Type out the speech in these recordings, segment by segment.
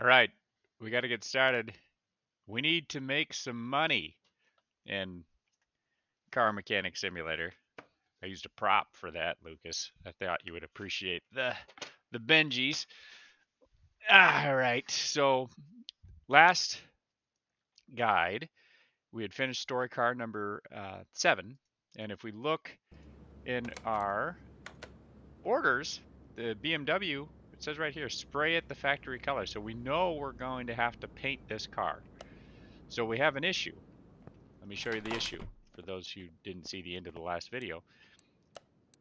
All right, we got to get started. We need to make some money in Car Mechanic Simulator. I used a prop for that, Lucas. I thought you would appreciate the Benjis. All right, so last guide, we had finished story car number 7, and if we look in our orders, the BMW, it says right here, spray it the factory color. So we know we're going to have to paint this car. So we have an issue. Let me show you the issue for those who didn't see the end of the last video.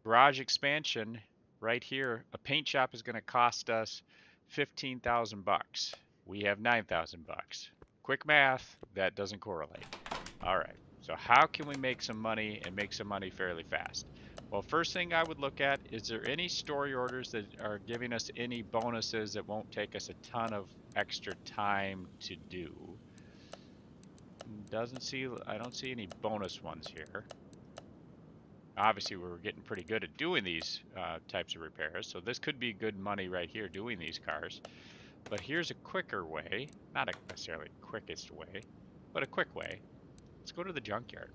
Garage expansion right here, a paint shop is going to cost us 15,000 bucks. We have 9,000 bucks. Quick math, that doesn't correlate. All right, so how can we make some money and make some money fairly fast? Well, first thing I would look at, is there any story orders that are giving us any bonuses that won't take us a ton of extra time to do? I don't see any bonus ones here. Obviously, we're getting pretty good at doing these types of repairs, so this could be good money right here doing these cars. But here's a quicker way, not necessarily quickest way, but a quick way. Let's go to the junkyard.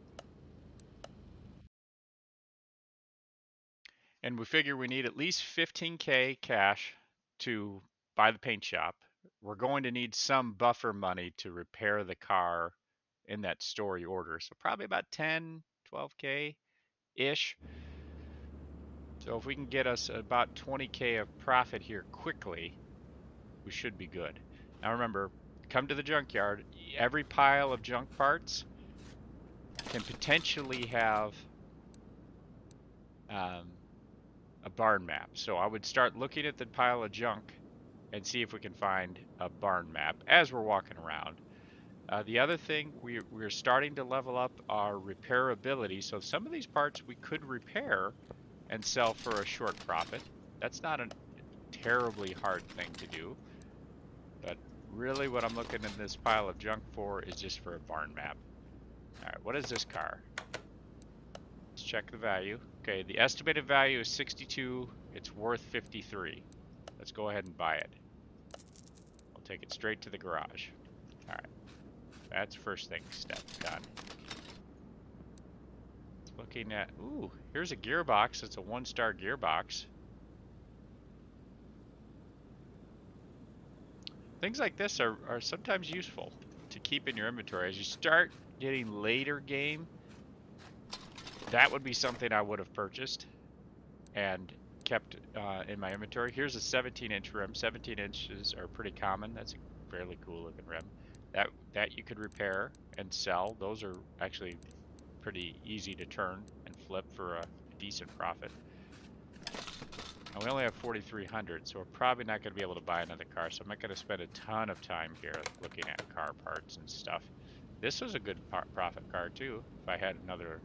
And we figure we need at least 15K cash to buy the paint shop. We're going to need some buffer money to repair the car in that story order. So probably about 10, 12K-ish. So if we can get us about 20K of profit here quickly, we should be good. Now remember, come to the junkyard. Every pile of junk parts can potentially have a barn map. So I would start looking at the pile of junk and see if we can find a barn map as we're walking around. The other thing, we're starting to level up our repairability. So some of these parts we could repair and sell for a short profit. That's not a terribly hard thing to do. But really what I'm looking in this pile of junk for is just for a barn map. Alright, what is this car? Let's check the value. Okay, the estimated value is 62. It's worth 53. Let's go ahead and buy it. We'll take it straight to the garage. Alright. That's first thing step done. Looking at, ooh, here's a gearbox. It's a 1-star gearbox. Things like this are sometimes useful to keep in your inventory. As you start getting later game, that would be something I would have purchased and kept in my inventory. Here's a 17-inch rim. 17 inches are pretty common. That's a fairly cool looking rim. That you could repair and sell. Those are actually pretty easy to turn and flip for a decent profit. And we only have 4,300, so we're probably not going to be able to buy another car, so I'm not going to spend a ton of time here looking at car parts and stuff. This was a good profit car too, if I had another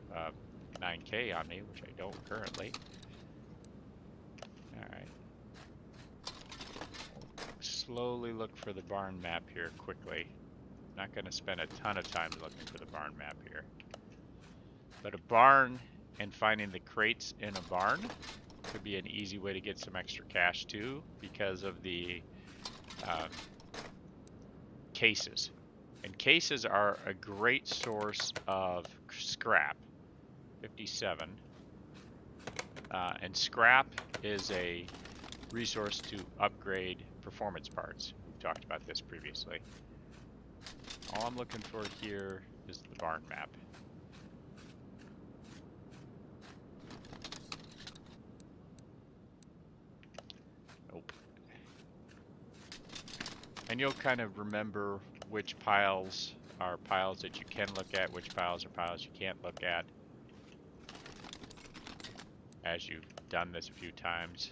9K on me, which I don't currently. Alright. Slowly look for the barn map here quickly. Not going to spend a ton of time looking for the barn map here. But a barn and finding the crates in a barn could be an easy way to get some extra cash too, because of the cases. And cases are a great source of scrap. 57. And scrap is a resource to upgrade performance parts. We've talked about this previously. All I'm looking for here is the barn map. Nope. And you'll kind of remember which piles are piles that you can look at, which piles are piles you can't look at, as you've done this a few times.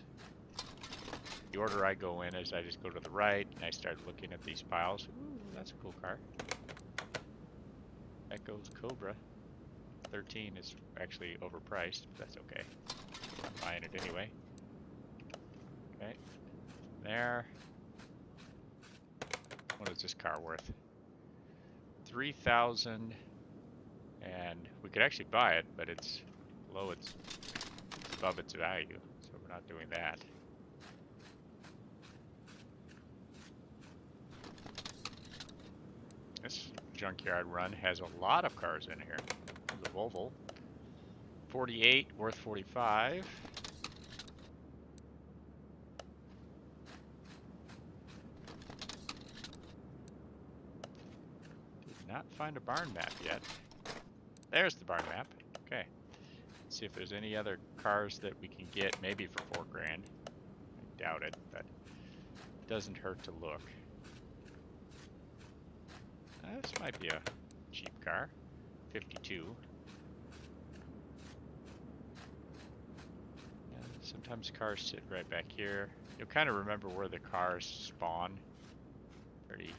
The order I go in is I just go to the right and I start looking at these piles. Ooh, that's a cool car. That goes Cobra. 13 is actually overpriced, but that's okay. I'm buying it anyway. Okay. There. What is this car worth? 3,000, and we could actually buy it, but it's below it's above its value, so we're not doing that. junkyard run has a lot of cars in here. The Volvo. 48, worth 45. Did not find a barn map yet. There's the barn map. Okay. Let's see if there's any other cars that we can get, maybe for 4 grand. I doubt it, but it doesn't hurt to look. This might be a cheap car. 52. Yeah, sometimes cars sit right back here. You'll kind of remember where the cars spawn pretty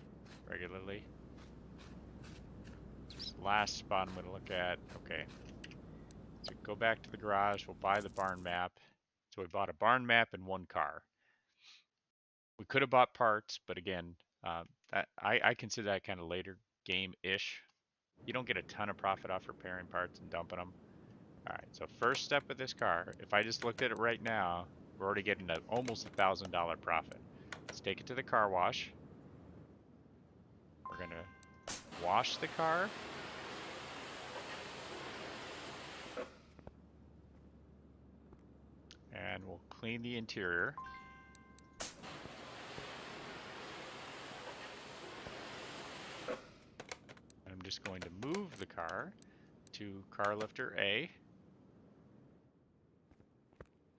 regularly. This last spot I'm going to look at. Okay. So go back to the garage. We'll buy the barn map. So we bought a barn map and 1 car. We could have bought parts, but again, I consider that kind of later game-ish. You don't get a ton of profit off repairing parts and dumping them. All right, so first step with this car, if I just looked at it right now, we're already getting almost $1,000 profit. Let's take it to the car wash. We're gonna wash the car. And we'll clean the interior. I'm just going to move the car to car lifter A.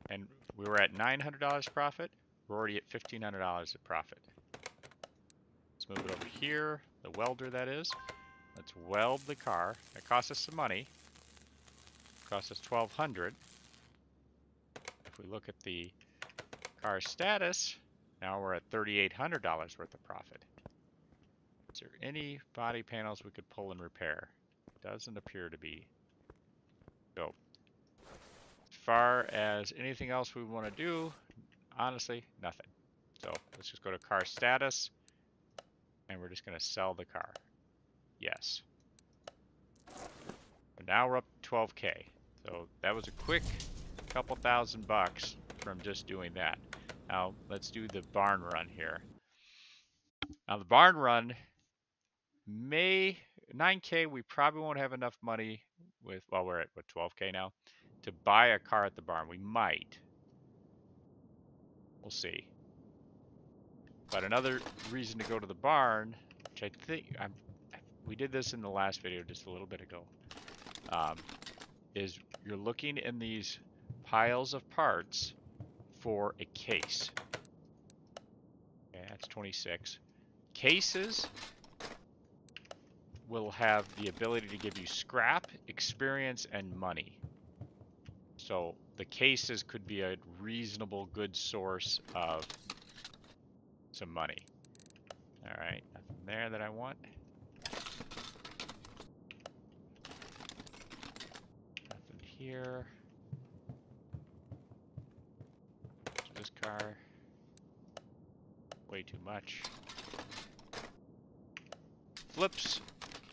And we were at $900 profit. We're already at $1,500 of profit. Let's move it over here, the welder that is. Let's weld the car. That cost us some money. It cost us $1,200. If we look at the car status, now we're at $3,800 worth of profit. Is there any body panels we could pull and repair? Doesn't appear to be. So, as far as anything else we want to do, honestly, nothing. So let's just go to car status, and we're just going to sell the car. Yes. And now we're up to 12K. So that was a quick couple $1,000 from just doing that. Now let's do the barn run here. Now the barn run, 9K, we probably won't have enough money with, well, we're at what, 12K now, to buy a car at the barn. We might. We'll see. But another reason to go to the barn, which I think we did this in the last video just a little bit ago, is you're looking in these piles of parts for a case. Okay, that's 26. Cases will have the ability to give you scrap, experience, and money. So the cases could be a reasonable, good source of some money. All right, nothing there that I want. Nothing here. This car, way too much. Flips,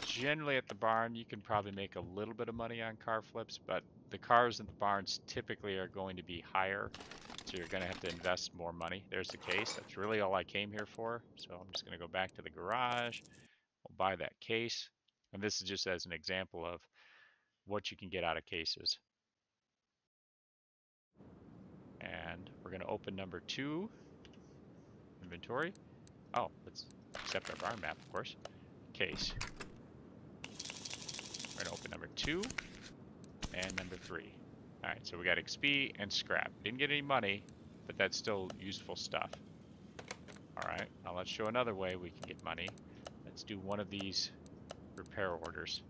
generally at the barn, you can probably make a little bit of money on car flips, but the cars in the barns typically are going to be higher, so you're going to have to invest more money. There's the case. That's really all I came here for. So I'm just going to go back to the garage. We'll buy that case. And this is just as an example of what you can get out of cases. And we're going to open number 2, inventory. Oh, let's accept our barn map, of course. Case. We're going to open number 2 and number 3. All right, so we got XP and scrap. Didn't get any money, but that's still useful stuff. All right, now let's show another way we can get money. Let's do one of these repair orders.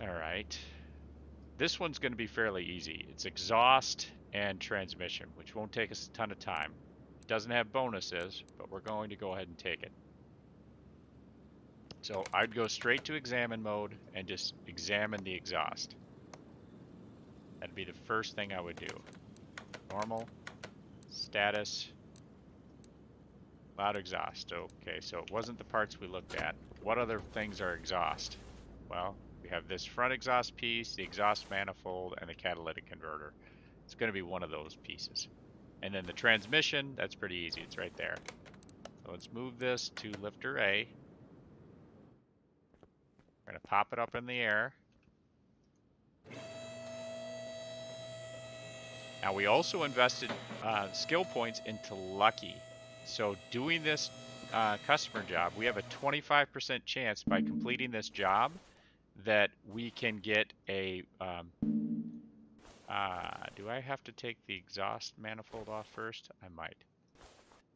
All right. This one's going to be fairly easy. It's exhaust and transmission, which won't take us a ton of time. It doesn't have bonuses, but we're going to go ahead and take it. So I'd go straight to examine mode and just examine the exhaust. That'd be the first thing I would do. Normal, status, loud exhaust. Okay, so it wasn't the parts we looked at. What other things are exhaust? Well, we have this front exhaust piece, the exhaust manifold, and the catalytic converter. It's going to be one of those pieces. And then the transmission, that's pretty easy. It's right there. So let's move this to lifter A. We're going to pop it up in the air. Now we also invested skill points into Lucky. So doing this customer job, we have a 25% chance by completing this job that we can get a, do I have to take the exhaust manifold off first? I might.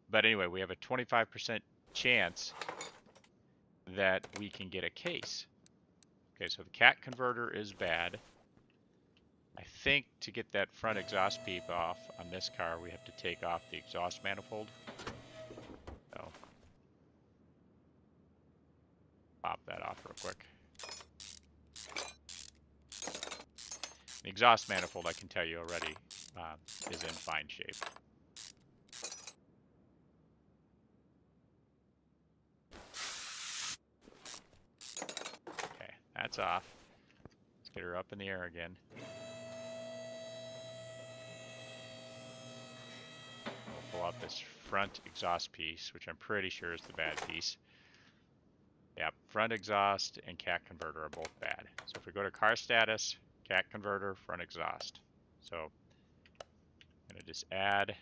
But anyway, we have a 25% chance that we can get a case. Okay, so the cat converter is bad. I think to get that front exhaust pipe off on this car, we have to take off the exhaust manifold. So, pop that off real quick. The exhaust manifold, I can tell you already, is in fine shape. Okay, that's off. Let's get her up in the air again. We'll pull out this front exhaust piece, which I'm pretty sure is the bad piece. Yep, front exhaust and cat converter are both bad. So if we go to car status, cat converter, front exhaust. So I'm going to just add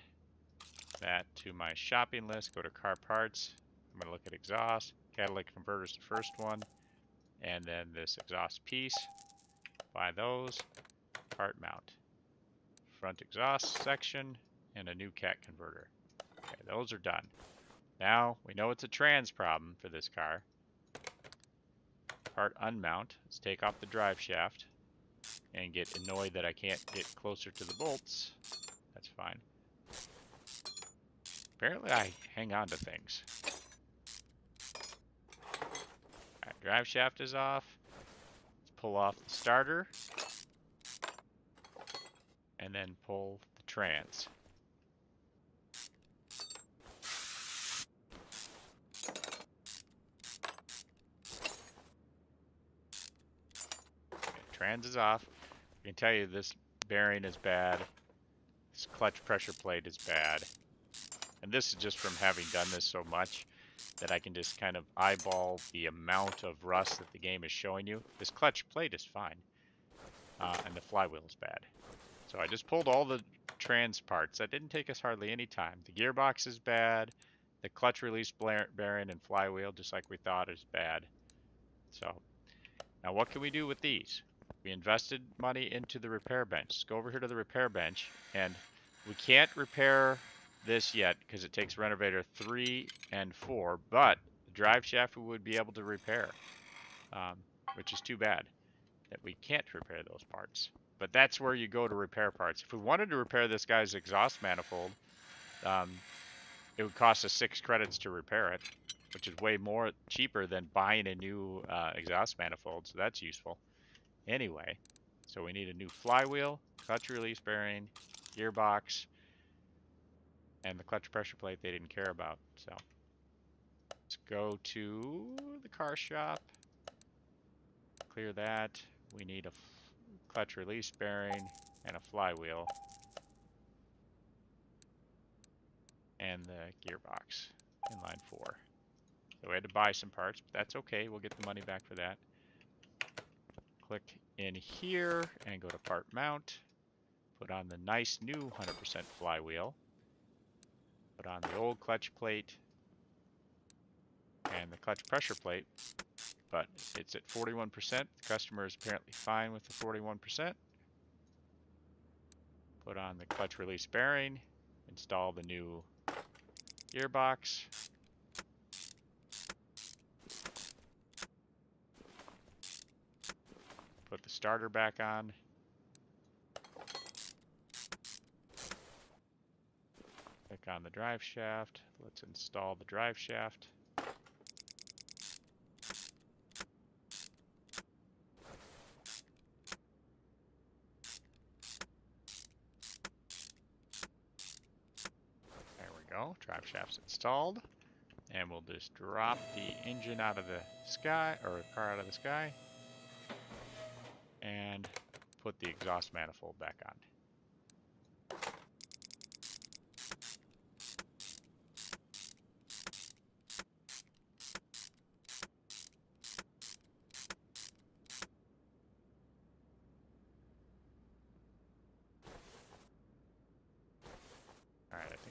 that to my shopping list. Go to car parts. I'm going to look at exhaust. Catalytic converter is the first one. And then this exhaust piece. Buy those. Part mount. Front exhaust section and a new cat converter. Okay, those are done. Now we know it's a trans problem for this car. Part unmount. Let's take off the drive shaft and get annoyed that I can't get closer to the bolts. That's fine. Apparently I hang on to things. Alright, drive shaft is off. Let's pull off the starter. And then pull the trans. Okay, trans is off. I can tell you this bearing is bad. This clutch pressure plate is bad. And this is just from having done this so much that I can just kind of eyeball the amount of rust that the game is showing you. This clutch plate is fine. And the flywheel is bad. So I just pulled all the trans parts. That didn't take us hardly any time. The gearbox is bad. The clutch release bearing and flywheel, just like we thought, is bad. So now what can we do with these? We invested money into the repair bench. Let's go over here to the repair bench, and we can't repair this yet because it takes renovator 3 and 4, but the drive shaft we would be able to repair, which is too bad that we can't repair those parts. But that's where you go to repair parts. If we wanted to repair this guy's exhaust manifold, it would cost us 6 credits to repair it, which is way more cheaper than buying a new exhaust manifold, so that's useful. Anyway, so we need a new flywheel, clutch release bearing, gearbox, and the clutch pressure plate they didn't care about. So let's go to the car shop, clear that. We need a clutch release bearing and a flywheel and the gearbox in line 4. So we had to buy some parts, but that's okay. We'll get the money back for that. Click in here and go to part mount. Put on the nice new 100% flywheel. Put on the old clutch plate and the clutch pressure plate, but it's at 41%. The customer is apparently fine with the 41%. Put on the clutch release bearing. Install the new gearbox. Put the starter back on. Click on the drive shaft. Let's install the drive shaft. There we go. Drive shaft's installed. And we'll just drop the engine out of the sky, or car out of the sky, and put the exhaust manifold back on.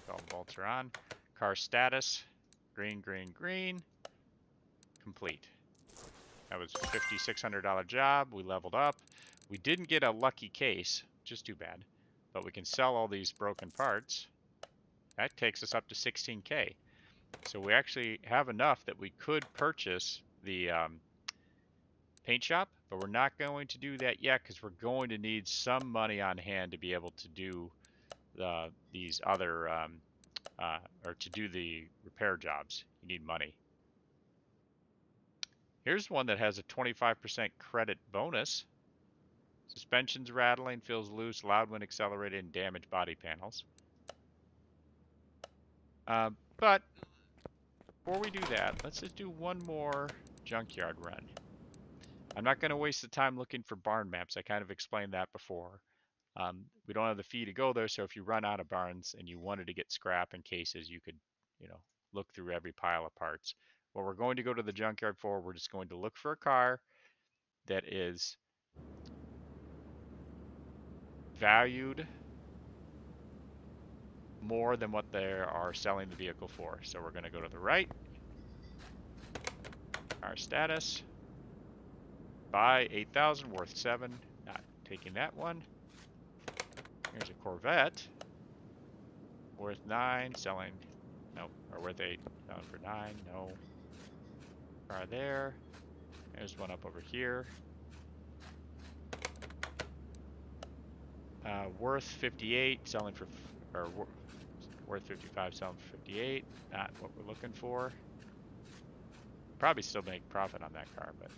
Check all the bolts are on. Car status, green, green, green. Complete. That was a $5,600 job. We leveled up. We didn't get a lucky case, which is too bad. But we can sell all these broken parts. That takes us up to 16K. So we actually have enough that we could purchase the paint shop, but we're not going to do that yet because we're going to need some money on hand to be able to do these other, or to do the repair jobs. You need money. Here's one that has a 25% credit bonus. Suspension's rattling, feels loose, loud when accelerated, and damaged body panels. But before we do that, let's just do one more junkyard run. I'm not going to waste the time looking for barn maps. I kind of explained that before. We don't have the fee to go there, so if you run out of barns and you wanted to get scrap and cases, you could, look through every pile of parts. What we're going to go to the junkyard for, we're just going to look for a car that is valued more than what they are selling the vehicle for. So we're going to go to the right. Our status. Buy 8,000, worth 7. Not taking that one. Here's a Corvette. Worth 9, selling. Nope. Or worth 8. Selling for 9. No. Car there. There's one up over here. Worth 58, selling for, or worth 55, selling for 58. Not what we're looking for. Probably still make profit on that car, but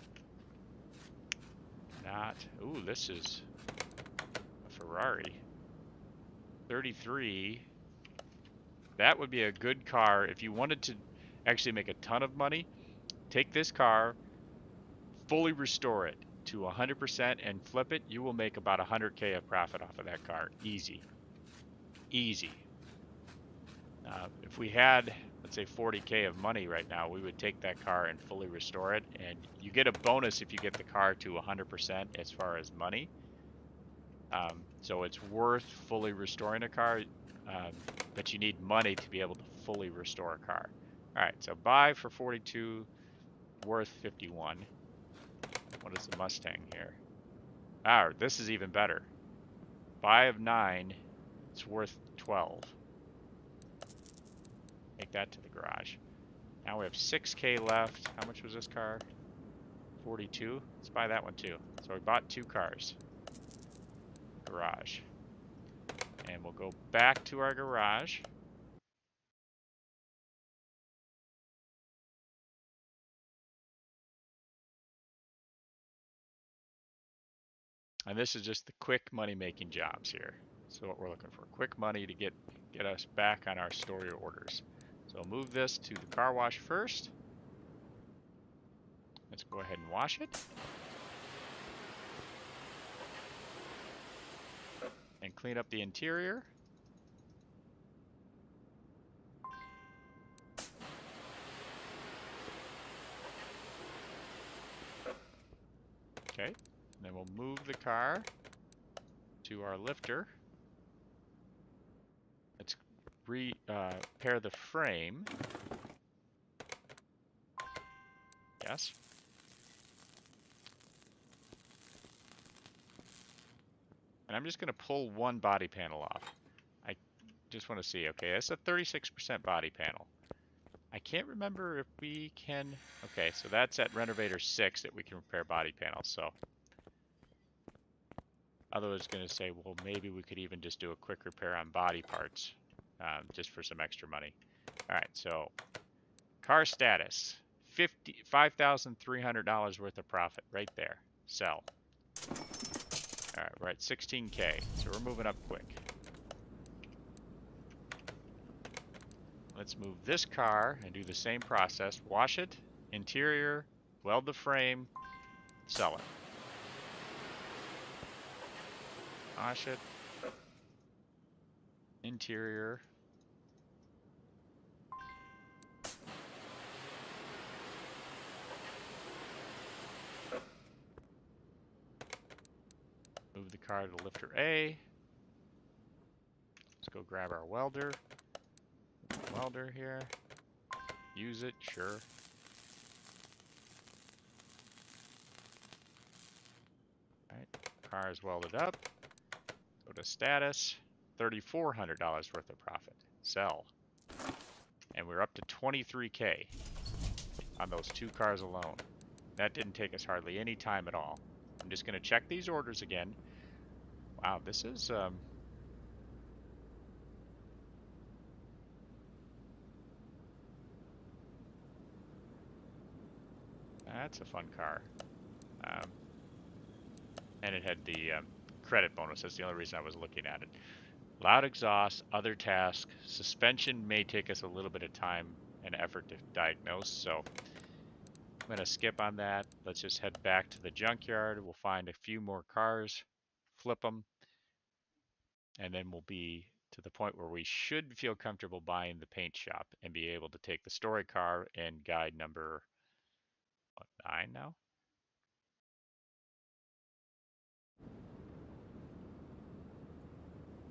not. Ooh, this is a Ferrari. 33. That would be a good car if you wanted to actually make a ton of money. Take this car, fully restore it to 100% and flip it. You will make about 100K of profit off of that car. Easy. Easy. If we had, let's say, 40K of money right now, we would take that car and fully restore it. And you get a bonus if you get the car to 100% as far as money. So it's worth fully restoring a car, but you need money to be able to fully restore a car. All right, so buy for 42, worth 51. What is the Mustang here? Ah, this is even better. Buy of 9, it's worth 12. Take that to the garage. Now we have 6K left. How much was this car? 42. Let's buy that one too. So we bought 2 cars. Garage. And we'll go back to our garage. And this is just the quick money-making jobs here. So what we're looking for, quick money to get us back on our story orders. So I'll move this to the car wash first. Let's go ahead and wash it. And clean up the interior. Okay, and then we'll move the car to our lifter. Let's repair the frame. Yes. And I'm just going to pull one body panel off. I just want to see. Okay, that's a 36% body panel. I can't remember if we can... Okay, so that's at Renovator 6 that we can repair body panels, so... Otherwise, going to say, well, maybe we could even just do a quick repair on body parts, just for some extra money. All right, so car status, $5,300 worth of profit right there. Sell. All right, we're at 16K, so we're moving up quick. Let's move this car and do the same process. Wash it, interior, weld the frame, sell it. Wash it, interior, move the car to lifter A. Let's go grab our welder. welder here. Use it, sure. Alright, car is welded up. Go to status. $3,400 worth of profit. Sell. And we're up to 23K on those 2 cars alone. That didn't take us hardly any time at all. I'm just going to check these orders again. Wow, this is... that's a fun car. And it had the credit bonus. That's the only reason I was looking at it. Loud exhaust, other tasks. Suspension may take us a little bit of time and effort to diagnose, so I'm going to skip on that. Let's just head back to the junkyard. We'll find a few more cars, flip them, and then we'll be to the point where we should feel comfortable buying the paint shop and be able to take the story car and guide number 9 now.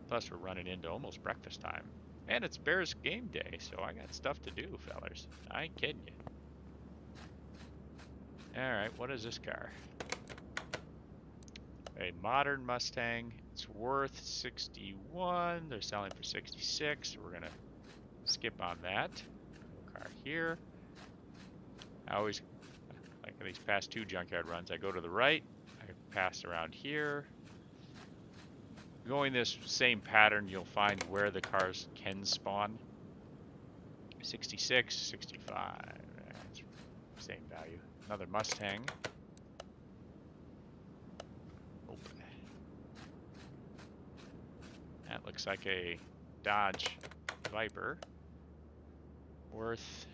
Plus, we're running into almost breakfast time. And it's Bears game day, so I got stuff to do, fellers. I ain't kidding you. Alright, what is this car? A modern Mustang. It's worth 61. They're selling for 66. We're going to skip on that. Car here. I always, like these past 2 junkyard runs, I go to the right. I pass around here. Going this same pattern, you'll find where the cars can spawn. 66, 65, that's same value. Another Mustang. Oh. That looks like a Dodge Viper. Worth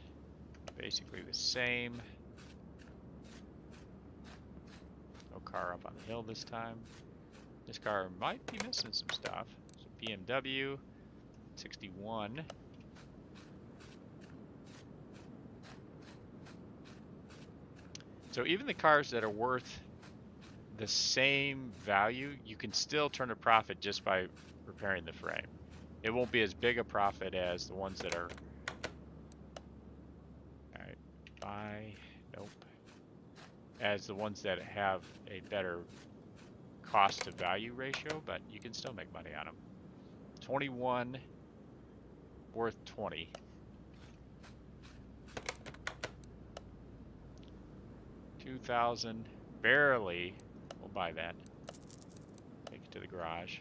basically the same. No car up on the hill this time. This car might be missing some stuff. It's a BMW 61. So even the cars that are worth the same value, you can still turn a profit just by repairing the frame. It won't be as big a profit as the ones that are... Alright, buy, nope. As the ones that have a better cost to value ratio, but you can still make money on them. 21 worth 20. $2,000 barely. We'll buy that. Take it to the garage.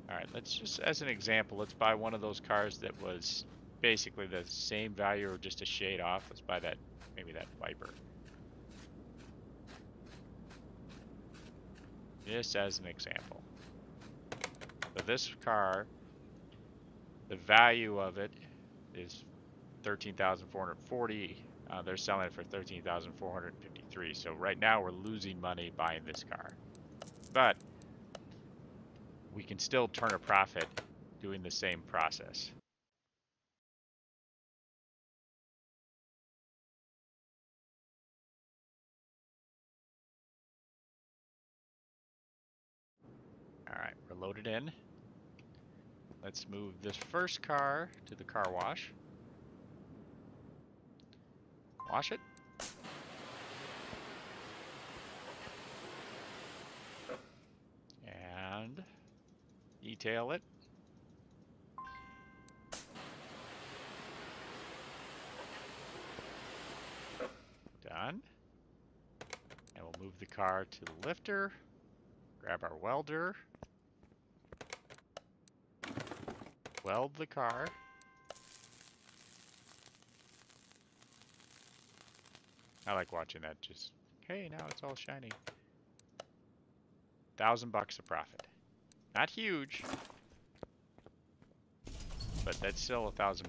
All right, let's just, as an example, let's buy one of those cars that was basically the same value or just a shade off. Let's buy that, maybe that Viper. Just as an example. So this car, the value of it is $13,440. They're selling it for $13,453. So right now we're losing money buying this car. But we can still turn a profit doing the same process. Alright, we're loaded in. Let's move this first car to the car wash. Wash it. And detail it. Done. And we'll move the car to the lifter. Grab our welder. Weld the car. I like watching that. Just, hey, now it's all shiny. $1,000 a profit. Not huge, but that's still $1,000.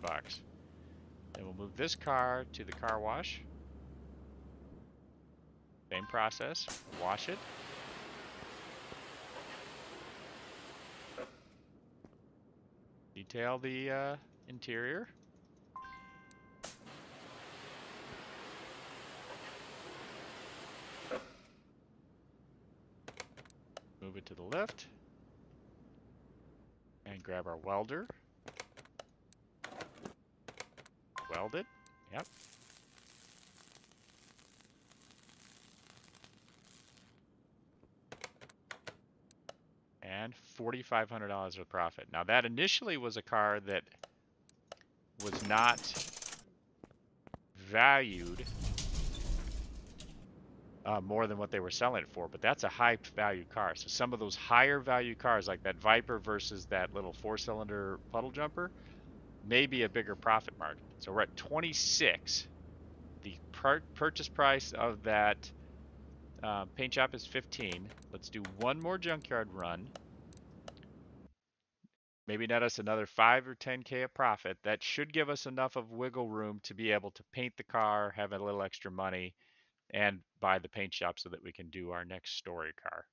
Then we'll move this car to the car wash. Same process. Wash it. Detail the interior. Move it to the lift. And grab our welder. Weld it. Yep. And $4,500 of profit. Now that initially was a car that was not valued more than what they were selling it for, but that's a high value car. So some of those higher value cars, like that Viper versus that little 4-cylinder puddle jumper, may be a bigger profit margin. So we're at 26. The purchase price of that paint shop is 15. Let's do one more junkyard run. Maybe net us another 5 or 10K of profit. That should give us enough of wiggle room to be able to paint the car, have a little extra money, and buy the paint shop so that we can do our next story car.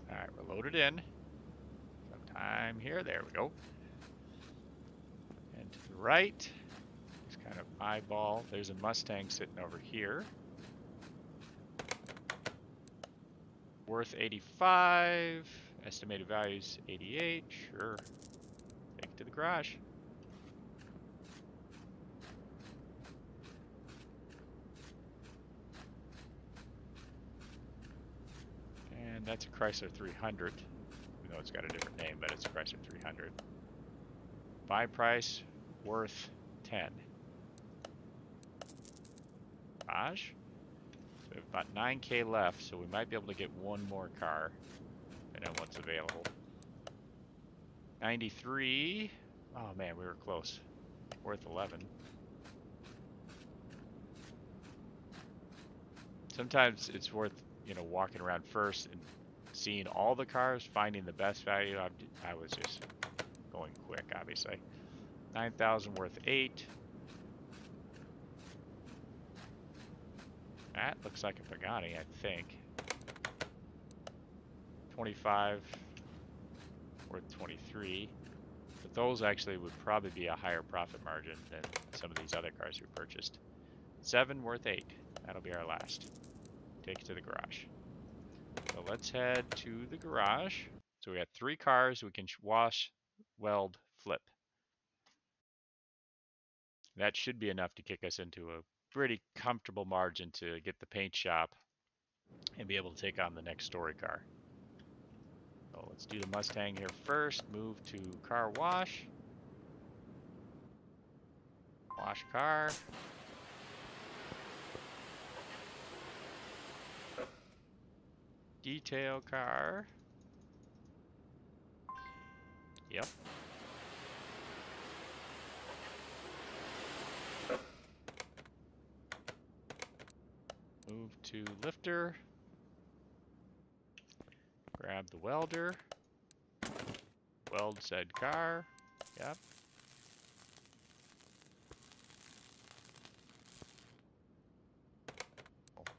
All right, we're loaded in. Sometime here, there we go. And to the right, just kind of eyeball. There's a Mustang sitting over here. Worth 85. Estimated value's 88. Sure. Take it to the garage. And that's a Chrysler 300. Even though it's got a different name, but it's a Chrysler 300. Buy price worth 10. Garage. So we have about 9K left, so we might be able to get one more car, depending on what's available. 93. Oh man, we were close. Worth 11. Sometimes it's worth, you know, walking around first and seeing all the cars, finding the best value. I was just going quick, obviously. 9,000 worth 8. That looks like a Pagani, I think. 25 worth 23. But those actually would probably be a higher profit margin than some of these other cars we purchased. 7 worth 8. That'll be our last. Take it to the garage. So let's head to the garage. So we got 3 cars we can wash, weld, flip. That should be enough to kick us into a pretty comfortable margin to get the paint shop and be able to take on the next story car. So let's do the Mustang here first. Move to car wash. Wash car. Detail car. Yep. Move to lifter. Grab the welder. Weld said car. Yep.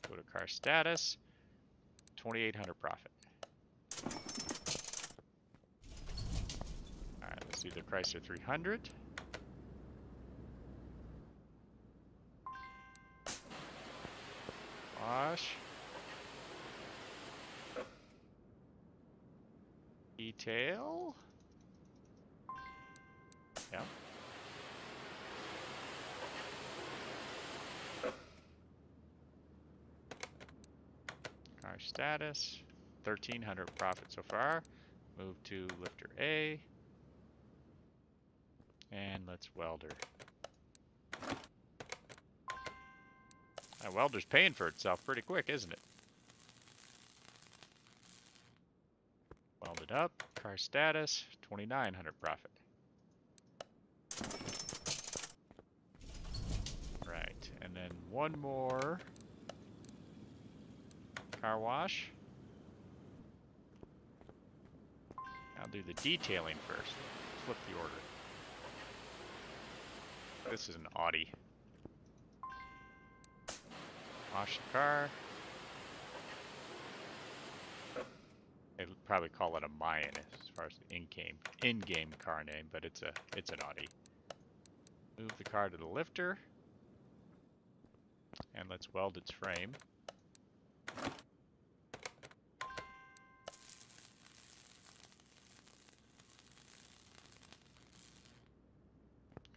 Go to car status. 2,800 profit. Alright, let's do the Chrysler 300. Wash. Detail. Yep. Car status. 1,300 profit so far. Move to lifter A. And let's welder. That welder's paying for itself pretty quick, isn't it? Welded up. Car status. 2,900 profit. Right, and then one more car wash. I'll do the detailing first. Flip the order. This is an Audi. Wash the car. They probably call it a Mayan as far as the in-game car name, but it's an Audi. Move the car to the lifter. And let's weld its frame.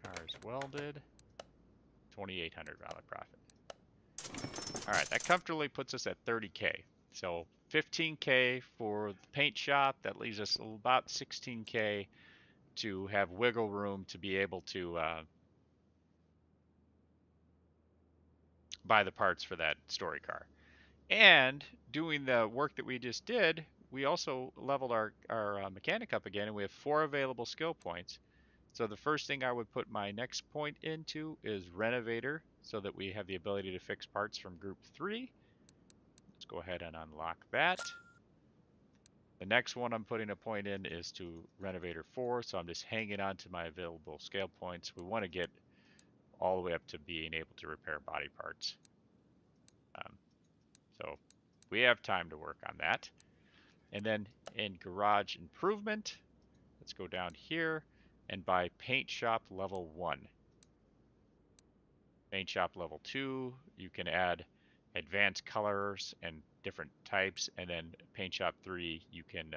Car is welded. $2,800 profit. All right, that comfortably puts us at 30K. So 15K for the paint shop. That leaves us about 16K to have wiggle room to be able to buy the parts for that story car. And doing the work that we just did, we also leveled our mechanic up again, and we have 4 available skill points. So the first thing I would put my next point into is Renovator, so that we have the ability to fix parts from group 3. Let's go ahead and unlock that. The next one I'm putting a point in is to Renovator 4, so I'm just hanging on to my available scale points. We want to get all the way up to being able to repair body parts. So we have time to work on that. And then in Garage Improvement, let's go down here and buy Paint Shop Level 1. Paint Shop Level 2, you can add advanced colors and different types, and then Paint Shop 3, you can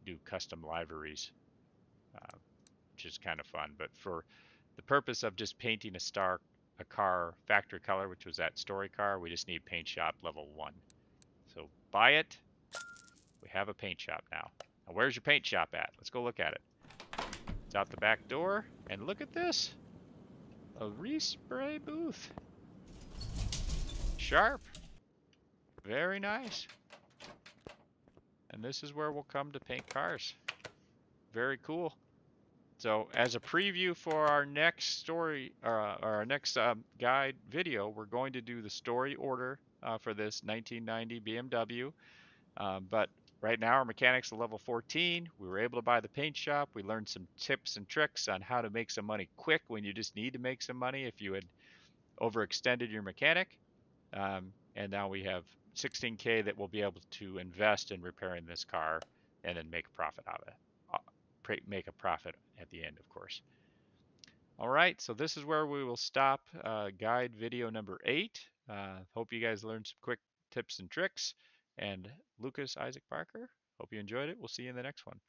do custom liveries, which is kind of fun. But for the purpose of just painting a car factory color, which was that story car, we just need Paint Shop Level 1. So buy it. We have a paint shop now. Now where's your paint shop at? Let's go look at it. It's out the back door, and look at this. A respray booth. Sharp. Very nice. And this is where we'll come to paint cars. Very cool. So as a preview for our next story, or our next guide video, we're going to do the story order for this 1990 BMW. But right now our mechanics are level 14. We were able to buy the paint shop. We learned some tips and tricks on how to make some money quick when you just need to make some money if you had overextended your mechanic. And now we have 16K that we'll be able to invest in repairing this car and then make a profit out of it. Make a profit at the end, of course. All right, so this is where we will stop guide video number 8. Hope you guys learned some quick tips and tricks. And Lucas Isaac Barker, hope you enjoyed it. We'll see you in the next one.